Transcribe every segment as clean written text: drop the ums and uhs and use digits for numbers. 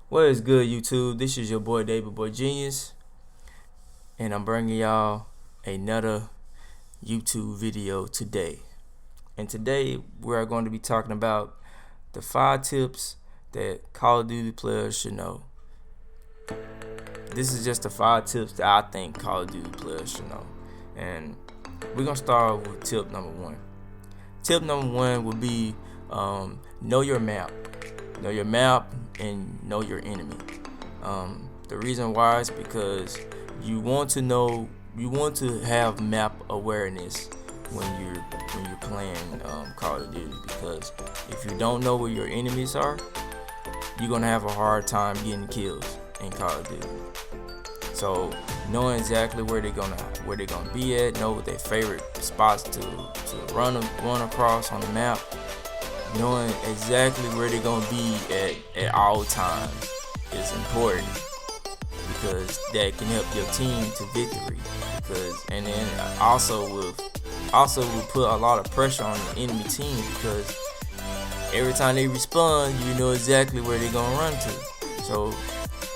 What is good, YouTube? This is your boy DavidBoyGenius, and I'm bringing y'all another YouTube video today. And today we are going to be talking about the 5 tips that Call of Duty players should know. This is just the 5 tips that I think Call of Duty players should know. And we're going to start with tip number 1. Tip number 1 would be know your map. Know your map and know your enemy. The reason why is because you want to have map awareness when you're playing Call of Duty, because if you don't know where your enemies are, you're gonna have a hard time getting kills in Call of Duty. So knowing exactly where they're gonna be at, know what their favorite spots to run across on the map, knowing exactly where they're gonna be at all times is important, because that can help your team to victory. And then also will put a lot of pressure on the enemy team, because every time they respond, you know exactly where they're gonna run to. So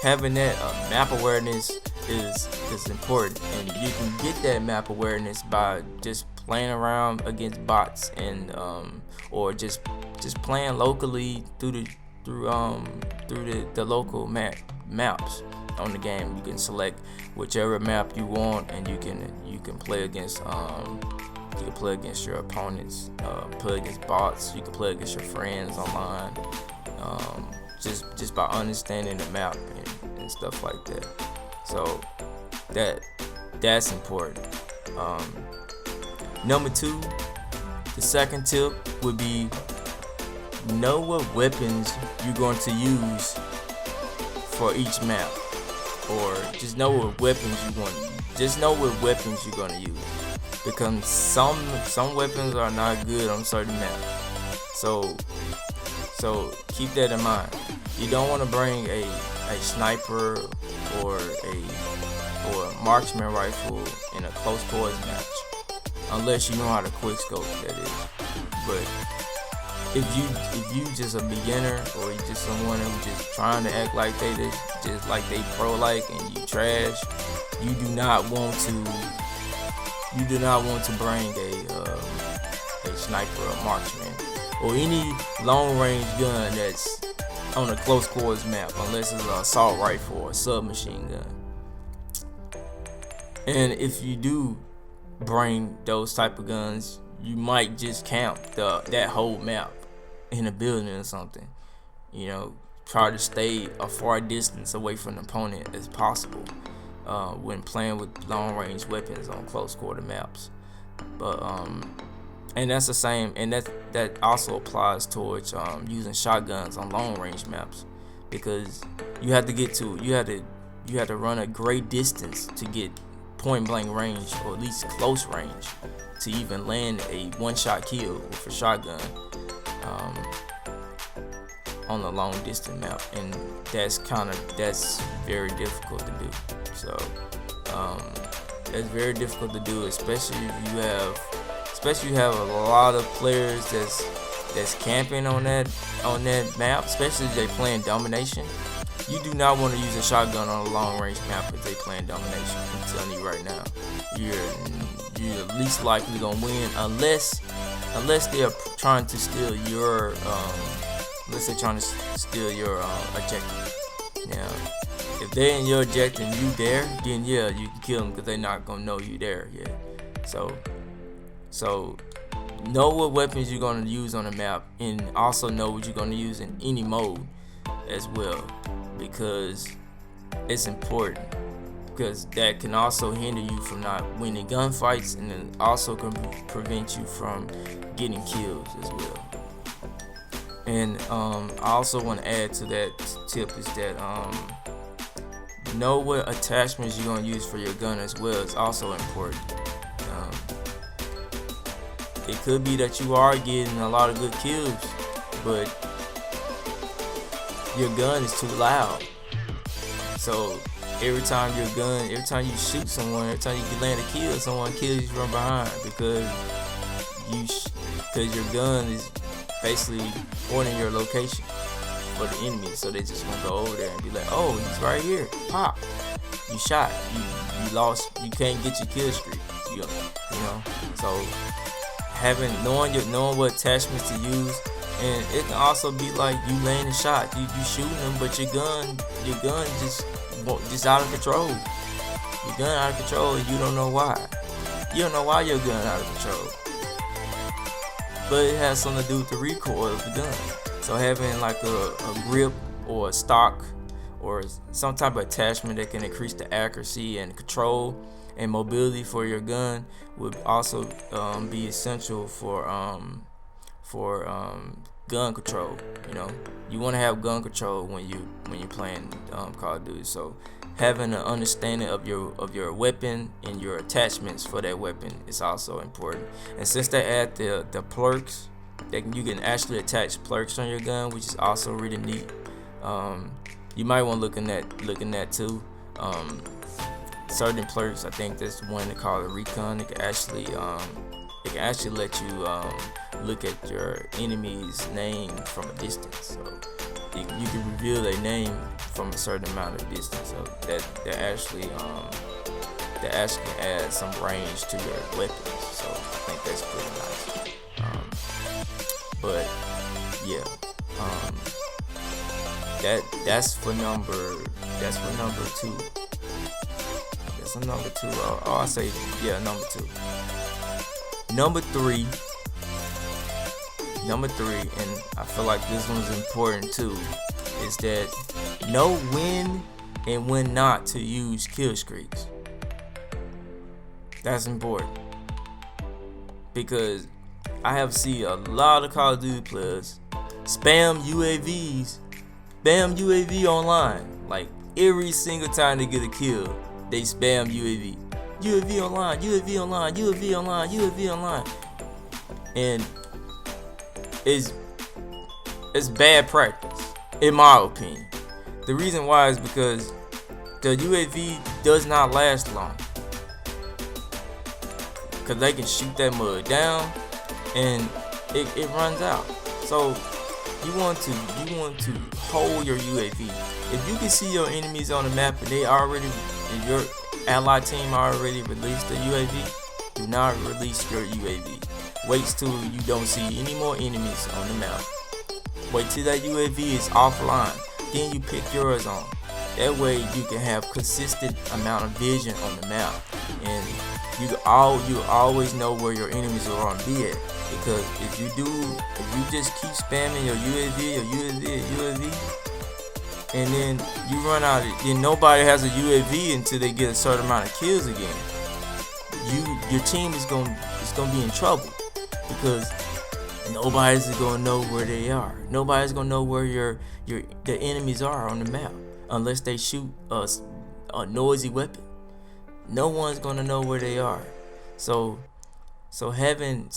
having that map awareness is important, and you can get that map awareness by just playing around against bots and or just playing locally through the local maps on the game. You can select whichever map you want, and you can play against your opponents, play against bots. You can play against your friends online, just by understanding the map and stuff like that. So that's important. Number 2, the second tip would be know what weapons you're going to use for each map, or just know what weapons you're going to use, because some weapons are not good on certain maps. So keep that in mind. You don't want to bring a sniper or a marksman rifle in a close quarters match, unless you know how to quick scope, that is. But if you just a beginner, or you just someone who's just trying to act like they pro, and you trash, you do not want to bring a sniper or marksman or any long range gun that's on a close quarters map, unless it's an assault rifle or a submachine gun. And if you do bring those type of guns, you might just camp that whole map in a building or something. Try to stay a far distance away from the opponent as possible when playing with long range weapons on close quarter maps. But and that's the same, and that also applies towards using shotguns on long range maps, because you have to run a great distance to get point blank range, or at least close range, to even land a one-shot kill with a shotgun on a long distance map, and that's very difficult to do. So that's very difficult to do, especially if you have a lot of players that's camping on that map, especially if they playing domination. You do not want to use a shotgun on a long range map if they playing domination. I'm telling you right now, you're least likely gonna win unless they're trying to steal your objective. Now, if they're in your objective and you there, then yeah, you can kill them, because they're not gonna know you there yet. So know what weapons you're gonna use on the map, and also know what you're gonna use in any mode as well, because it's important, because that can also hinder you from not winning gunfights, and then also can prevent you from getting kills as well. And I also want to add to that tip is that know what attachments you're going to use for your gun as well. It's also important. It could be that you are getting a lot of good kills, but your gun is too loud. So every time you shoot someone, every time you land a kill, someone kills you from behind, because your gun is basically pointing your location. for the enemy, so they just gonna go over there and be like, oh, he's right here, pop, you shot, you lost, you can't get your kill streak, you know. So knowing what attachments to use, and it can also be like you laying a shot, you shooting them, but your gun just out of control. Your gun out of control, and you don't know why. You don't know why your gun out of control. But it has something to do with the recoil of the gun. So having like a grip or a stock or some type of attachment that can increase the accuracy and control and mobility for your gun would also be essential for gun control. You know, you want to have gun control when you're playing Call of Duty. So having an understanding of your weapon and your attachments for that weapon is also important. And since they add the clerks, you can actually attach clerks on your gun, which is also really neat. You might want to look in that too. Certain clerks, I think there's one they call it recon. It can actually let you look at your enemy's name from a distance. So you can reveal their name from a certain amount of distance. So that actually adds some range to your weapons. So I think that's pretty nice. But yeah, that's for number 2. That's a number 2. I say number 2. Number three, and I feel like this one's important too, is that know when and when not to use kill streaks. That's important, because I have seen a lot of Call of Duty players spam UAV online. Like every single time they get a kill, they spam UAV online, UAV online, UAV online, UAV online. And it's bad practice, in my opinion. The reason why is because the UAV does not last long, because they can shoot that mud down and it runs out. So you want to hold your UAV. If you can see your enemies on the map and your allied team already released the UAV, do not release your UAV. Wait till you don't see any more enemies on the map. Wait till that UAV is offline, then you pick yours on. That way you can have consistent amount of vision on the map, and you always know where your enemies are going to be at. Because if you just keep spamming your UAV, and then you run out of, then nobody has a UAV until they get a certain amount of kills again, your team is gonna be in trouble, because nobody's gonna know where they are. Nobody's gonna know where the enemies are on the map unless they shoot a noisy weapon. No one's gonna know where they are. So saving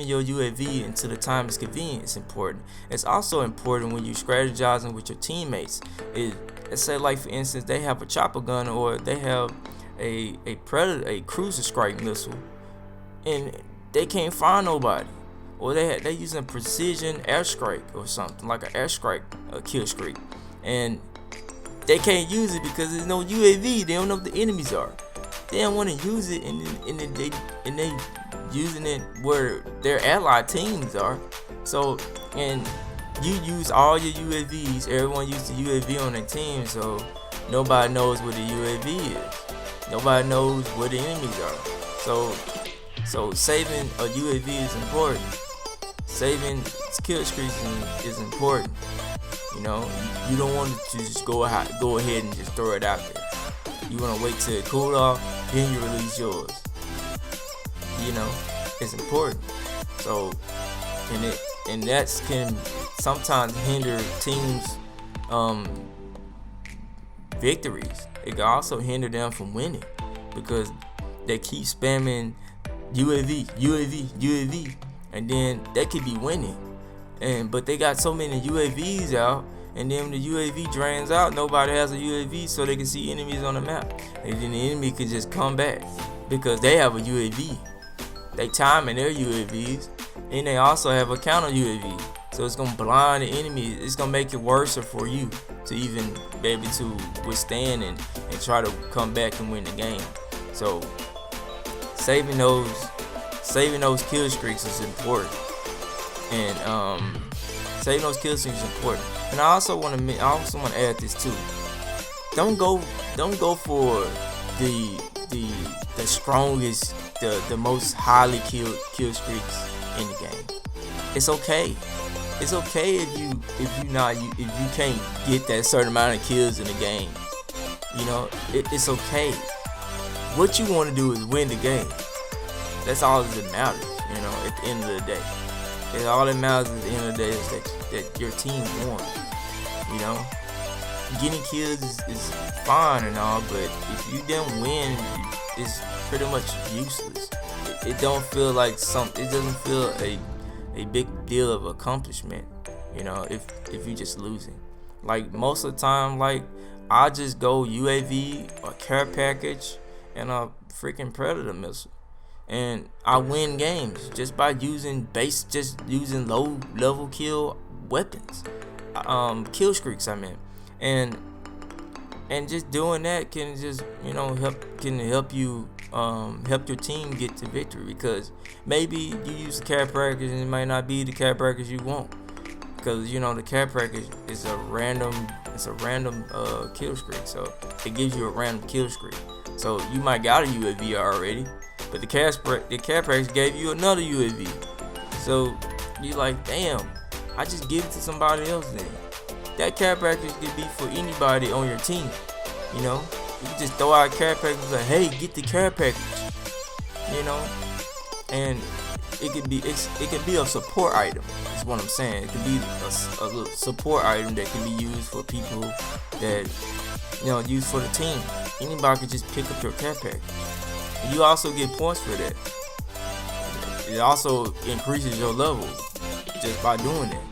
your UAV until the time is convenient is important. It's also important when you strategizing with your teammates. Let's say, like for instance, they have a chopper gun, or they have a predator, a cruiser strike missile, and they can't find nobody, or they using precision airstrike or something like an airstrike, a kill streak, and they can't use it because there's no UAV. They don't know what the enemies are. They don't want to use it, and they using it where their allied teams are. So, and you use all your UAVs. Everyone used the UAV on their team, so nobody knows where the UAV is. Nobody knows where the enemies are. So saving a UAV is important. Saving kill streaks is important. You know, you don't want to just go ahead and just throw it out there. You want to wait till it cool off, then you release yours. You know, it's important. So, and that can sometimes hinder teams' victories. It can also hinder them from winning, because they keep spamming UAV, and then they could be winning, but they got so many UAVs out, and then when the UAV drains out, nobody has a UAV, so they can see enemies on the map, and then the enemy can just come back because they have a UAV. They timing their UAVs, and they also have a counter UAV. So it's gonna blind the enemy. It's gonna make it worse for you to even be able to withstand and try to come back and win the game. So saving those kill streaks is important, and saving those kill streaks is important. And I also want to add this too. Don't go for the strongest, the most highly kill streaks in the game. It's okay. It's okay if you can't get that certain amount of kills in the game. You know, it's okay. What you want to do is win the game. That's all that matters. You know, at the end of the day, and all that matters at the end of the day is that your team won. You know, getting kills is fine and all, but if you didn't win, it's pretty much useless. It don't feel like it doesn't feel a big deal of accomplishment, you know, if you just losing. Like most of the time, like I just go UAV, a care package, and a freaking predator missile, and I win games just by using low level kill weapons, kill streaks I mean, and just doing that can just, you know, help you help your team get to victory, because maybe you use the care package and it might not be the care package you want, because you know the care package is a random kill streak, so it gives you a random kill streak. So you might got a UAV already, but the care package gave you another UAV, so you like, damn, I just give it to somebody else then. That care package could be for anybody on your team, you know. You can just throw out a care package and say, hey, get the care package, you know. And it could be a support item. That's what I'm saying. It could be a little support item that can be used for people that, you know, used for the team. Anybody could just pick up your care package. And you also get points for that. It also increases your level just by doing that.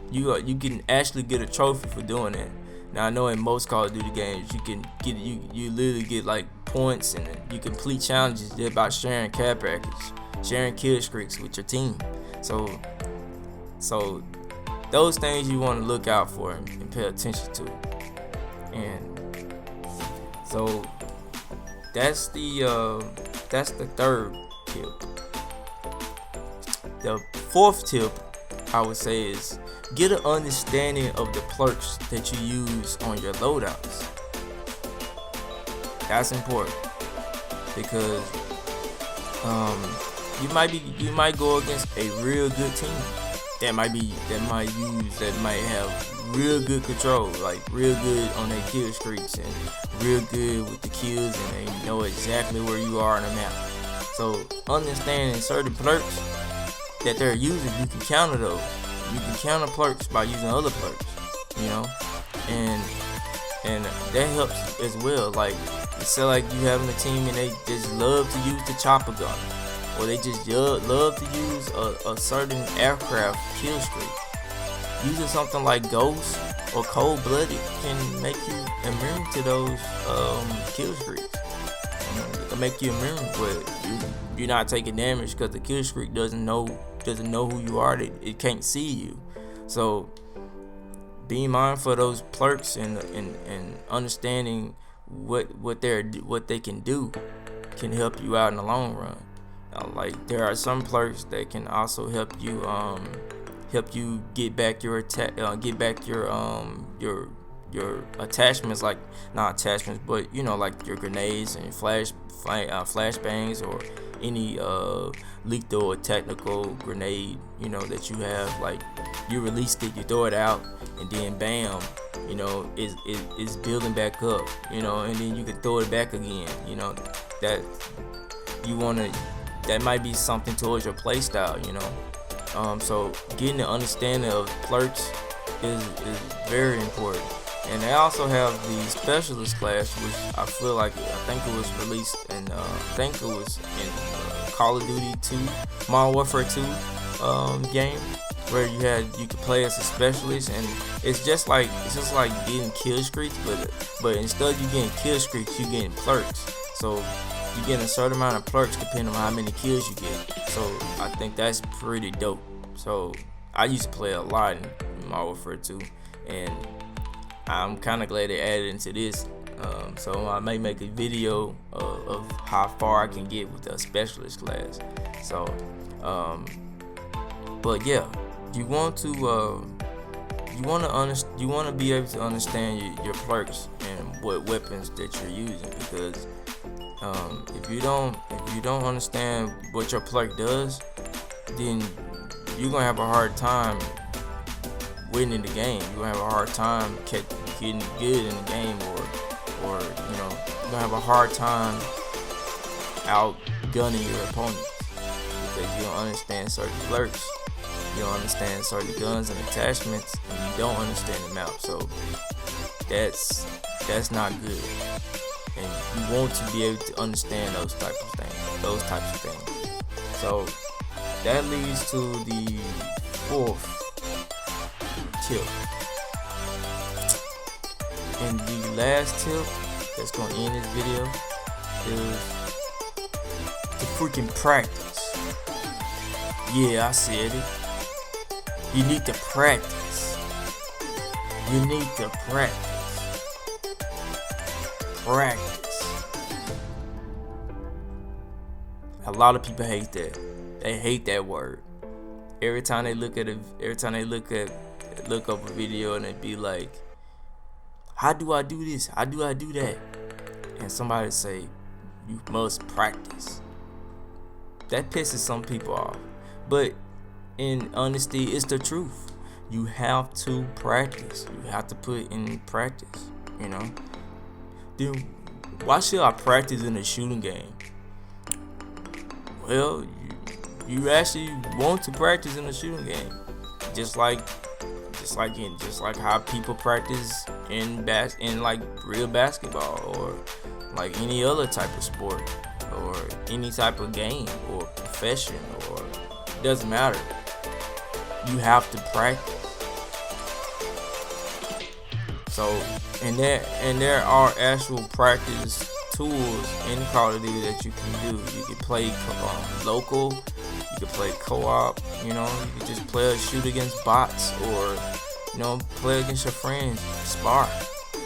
You can actually get a trophy for doing that. Now I know in most Call of Duty games you can get you literally get like points, and you complete challenges just by sharing care package, sharing kill streaks with your team. So those things you want to look out for and pay attention to. And so that's the third tip. The fourth tip I would say is get an understanding of the clerks that you use on your loadouts. That's important, because you might go against a real good team that might have real good control, like real good on their kill streaks and real good with the kills, and they know exactly where you are on the map. So understanding certain clerks that they're using, you can counter those. You can counter clerks by using other clerks, you know, and that helps as well. Like, it's like you having a team and they just love to use the chopper gun, or they just love to use a certain aircraft kill streak. Using something like Ghost or Cold Blooded can make you immune to those kill streaks. It can make you immune, but you're not taking damage because the kill streak doesn't know who you are. It can't see you. So being mindful of those clerks and understanding what they can do can help you out in the long run. Like, there are some clerks that can also help you get back your your attachments, like not attachments, but you know, like your grenades and flashbangs, or any lethal or technical grenade, you know, that you have. Like, you released it, you throw it out, and then bam, you know, it's building back up, you know, and then you can throw it back again, you know. That might be something towards your play style, you know. So getting the understanding of clerks is very important. And they also have the specialist class, which I think it was released in Call of Duty 2, Modern Warfare 2 game, where you could play as a specialist, and it's just like getting kill streaks, but instead of you getting kill streaks, you're getting clerks. So you get a certain amount of clerks depending on how many kills you get. So I think that's pretty dope. So I used to play a lot in Modern Warfare 2, and I'm kind of glad they added into this. So I may make a video of how far I can get with the specialist class. So, but yeah, you want to be able to understand your clerks and what weapons that you're using, because if you don't understand what your clerk does, then you're gonna have a hard time winning the game. You're gonna have a hard time getting good in the game, or you're gonna have a hard time outgunning your opponent because you don't understand certain clerks, you don't understand certain guns and attachments, and you don't understand the map. So that's not good. And you want to be able to understand those types of things. So that leads to the fourth tip. And the last tip that's gonna end this video is to freaking practice. Yeah, I said it. You need to practice. You need to practice. Practice. A lot of people hate that. They hate that word. Every time they look up a video and they be like, how do I do this? How do I do that? And somebody say, you must practice. That pisses some people off. But in honesty, it's the truth. You have to practice. You have to put in practice, Then why should I practice in a shooting game? Well, you actually want to practice in a shooting game. Just like how people practice in like real basketball, or like any other type of sport, or any type of game or profession, or it doesn't matter. You have to practice. So, and there are actual practice tools in Call of Duty that you can do. You can play local, you can play co-op, you can just shoot against bots, or play against your friends.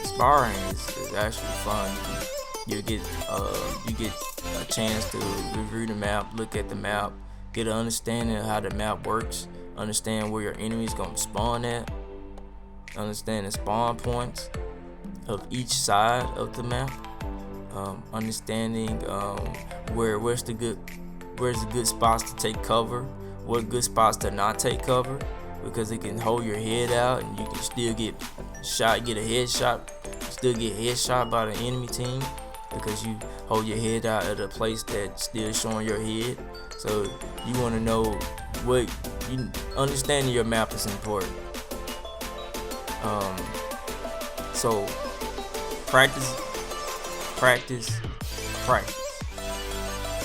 Sparring is actually fun. You get a chance to review the map, look at the map, get an understanding of how the map works, understand where your enemy's gonna spawn at, understand the spawn points of each side of the map, understanding where's the good spots to take cover, what good spots to not take cover, because it can hold your head out and you can still get shot, get a headshot, still get headshot by the enemy team because you hold your head out at a place that's still showing your head. So you want to know understanding your map is important. So practice. You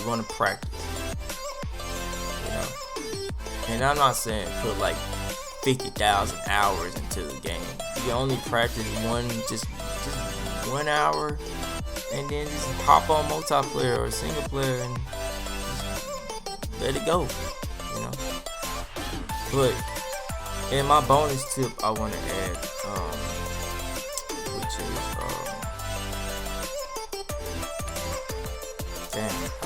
want to practice, And I'm not saying put like 50,000 hours into the game. You can only practice just 1 hour, and then just hop on multiplayer or single player and just let it go, But in my bonus tip, I want to add, which is, I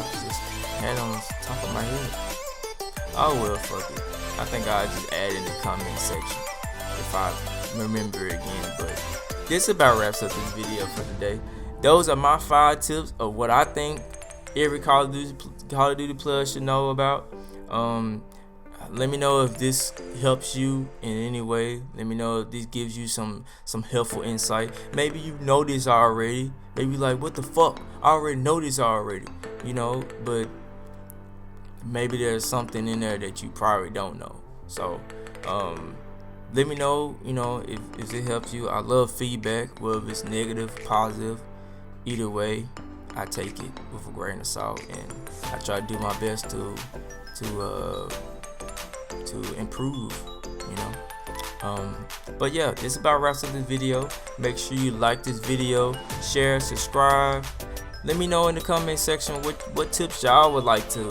just had on the top of my head. Oh well, fuck it. I think I'll just add in the comment section if I remember it again. But this about wraps up this video for today. Those are my 5 tips of what I think every Call of Duty player should know about. Let me know if this helps you in any way. Let me know if this gives you some helpful insight. Maybe you know this already. Maybe like, what the fuck? I already know this already. But maybe there's something in there that you probably don't know. So let me know, if it helps you. I love feedback, whether it's negative, positive. Either way, I take it with a grain of salt, and I try to do my best to improve, But yeah, this about wraps up this video. Make sure you like this video, share, subscribe. Let me know in the comment section what tips y'all would like to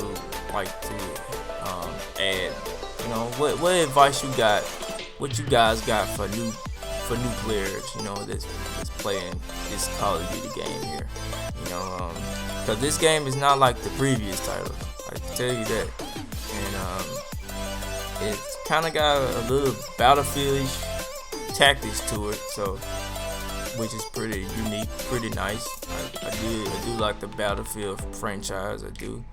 add. You know, what advice you got? What you guys got for new players? You know, that's playing this Call of Duty game here. You know, because this game is not like the previous titles. I can tell you that. And it's kind of got a little Battlefield-ish tactics to it, so which is pretty unique, pretty nice. I do like the Battlefield franchise. I do.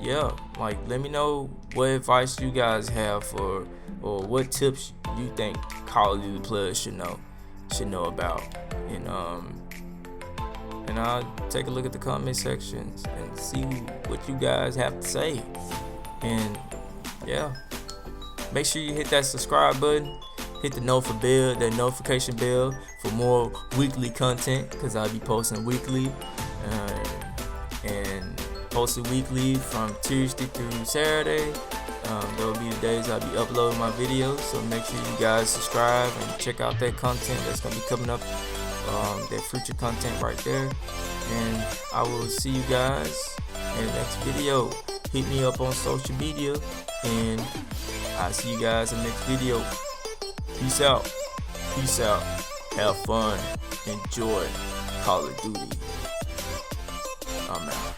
Yeah, like, let me know what advice you guys have or what tips you think Call of Duty players should know about, and I'll take a look at the comment sections and see what you guys have to say. And yeah, make sure you hit that subscribe button, hit the notification bell for more weekly content, because I'll be posting weekly and posted weekly from Tuesday through Saturday. Those will be the days I'll be uploading my videos, so make sure you guys subscribe and check out that content that's going to be coming up, that future content right there. And I will see you guys in the next video. Hit me up on social media, and I'll see you guys in the next video. Peace out. Peace out. Have fun. Enjoy Call of Duty. I'm out.